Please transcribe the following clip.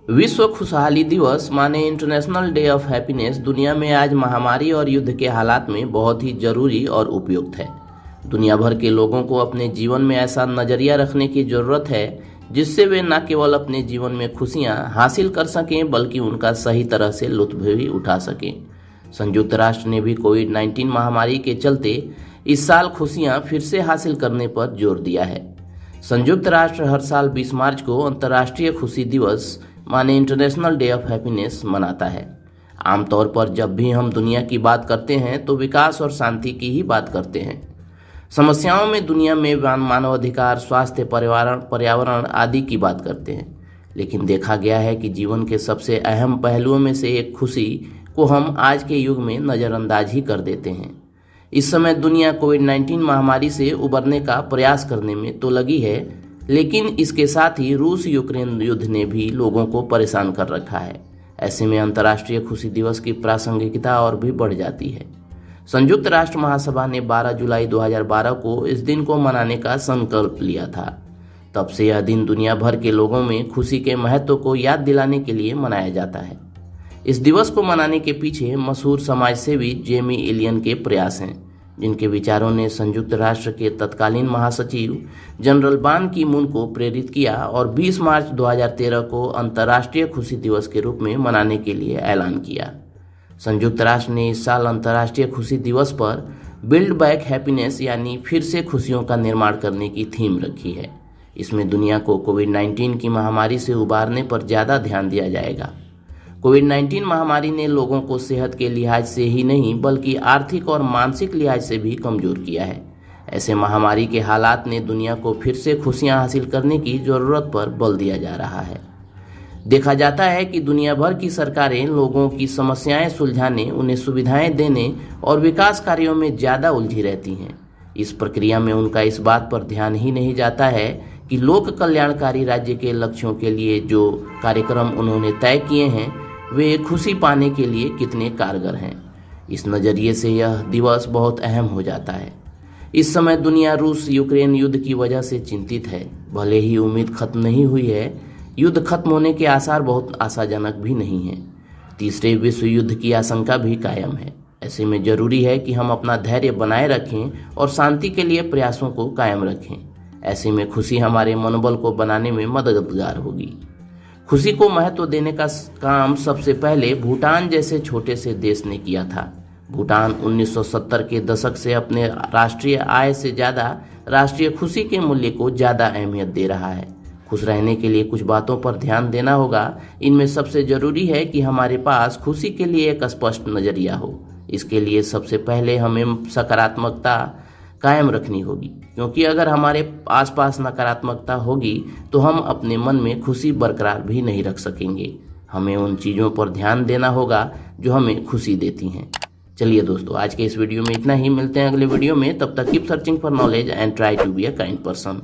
विश्व खुशहाली दिवस माने इंटरनेशनल डे ऑफ हैप्पीनेस दुनिया में आज महामारी और युद्ध के हालात में बहुत ही जरूरी और उपयुक्त है। दुनिया भर के लोगों को अपने जीवन में ऐसा नजरिया रखने की जरूरत है जिससे वे न केवल अपने जीवन में खुशियां हासिल कर सकें बल्कि उनका सही तरह से लुत्फ भी उठा सकें। संयुक्त राष्ट्र ने भी कोविड-19 महामारी के चलते इस साल खुशियां फिर से हासिल करने पर जोर दिया है। संयुक्त राष्ट्र हर साल 20 मार्च को अंतर्राष्ट्रीय खुशी दिवस माने इंटरनेशनल डे ऑफ हैप्पीनेस मनाता है। आमतौर पर जब भी हम दुनिया की बात करते हैं तो विकास और शांति की ही बात करते हैं। समस्याओं में दुनिया में मानवाधिकार, स्वास्थ्य, पर्यावरण आदि की बात करते हैं, लेकिन देखा गया है कि जीवन के सबसे अहम पहलुओं में से एक खुशी को हम आज के युग में नज़रअंदाज ही कर देते हैं। इस समय दुनिया कोविड-19 महामारी से उबरने का प्रयास करने में तो लगी है, लेकिन इसके साथ ही रूस यूक्रेन युद्ध ने भी लोगों को परेशान कर रखा है। ऐसे में अंतर्राष्ट्रीय खुशी दिवस की प्रासंगिकता और भी बढ़ जाती है। संयुक्त राष्ट्र महासभा ने 12 जुलाई 2012 को इस दिन को मनाने का संकल्प लिया था। तब से यह दिन दुनिया भर के लोगों में खुशी के महत्व को याद दिलाने के लिए मनाया जाता है। इस दिवस को मनाने के पीछे मशहूर समाजसेवी जेमी एलियन के प्रयास हैं, जिनके विचारों ने संयुक्त राष्ट्र के तत्कालीन महासचिव जनरल बान की मून को प्रेरित किया और 20 मार्च 2013 को अंतर्राष्ट्रीय खुशी दिवस के रूप में मनाने के लिए ऐलान किया। संयुक्त राष्ट्र ने इस साल अंतर्राष्ट्रीय खुशी दिवस पर बिल्ड बैक हैप्पीनेस यानी फिर से खुशियों का निर्माण करने की थीम रखी है। इसमें दुनिया को कोविड-19 की महामारी से उबारने पर ज़्यादा ध्यान दिया जाएगा। कोविड-19 महामारी ने लोगों को सेहत के लिहाज से ही नहीं बल्कि आर्थिक और मानसिक लिहाज से भी कमजोर किया है। ऐसे महामारी के हालात ने दुनिया को फिर से खुशियां हासिल करने की जरूरत पर बल दिया जा रहा है। देखा जाता है कि दुनिया भर की सरकारें लोगों की समस्याएं सुलझाने, उन्हें सुविधाएं देने और विकास कार्यों में ज़्यादा उलझी रहती हैं। इस प्रक्रिया में उनका इस बात पर ध्यान ही नहीं जाता है कि लोक कल्याणकारी राज्य के लक्ष्यों के लिए जो कार्यक्रम उन्होंने तय किए हैं वे खुशी पाने के लिए कितने कारगर हैं। इस नज़रिए से यह दिवस बहुत अहम हो जाता है। इस समय दुनिया रूस यूक्रेन युद्ध की वजह से चिंतित है। भले ही उम्मीद खत्म नहीं हुई है, युद्ध खत्म होने के आसार बहुत आशाजनक भी नहीं हैं। तीसरे विश्व युद्ध की आशंका भी कायम है। ऐसे में जरूरी है कि हम अपना धैर्य बनाए रखें और शांति के लिए प्रयासों को कायम रखें। ऐसे में खुशी हमारे मनोबल को बनाने में मददगार होगी। खुशी को महत्व देने का काम सबसे पहले भूटान जैसे छोटे से देश ने किया था। भूटान 1970 के दशक से अपने राष्ट्रीय आय से ज़्यादा राष्ट्रीय खुशी के मूल्य को ज़्यादा अहमियत दे रहा है। खुश रहने के लिए कुछ बातों पर ध्यान देना होगा। इनमें सबसे ज़रूरी है कि हमारे पास खुशी के लिए एक स्पष्ट नज़रिया हो। इसके लिए सबसे पहले हमें सकारात्मकता कायम रखनी होगी, क्योंकि अगर हमारे आसपास नकारात्मकता होगी तो हम अपने मन में खुशी बरकरार भी नहीं रख सकेंगे। हमें उन चीज़ों पर ध्यान देना होगा जो हमें खुशी देती हैं। चलिए दोस्तों, आज के इस वीडियो में इतना ही। मिलते हैं अगले वीडियो में। तब तक keep searching for knowledge and try to be a kind person.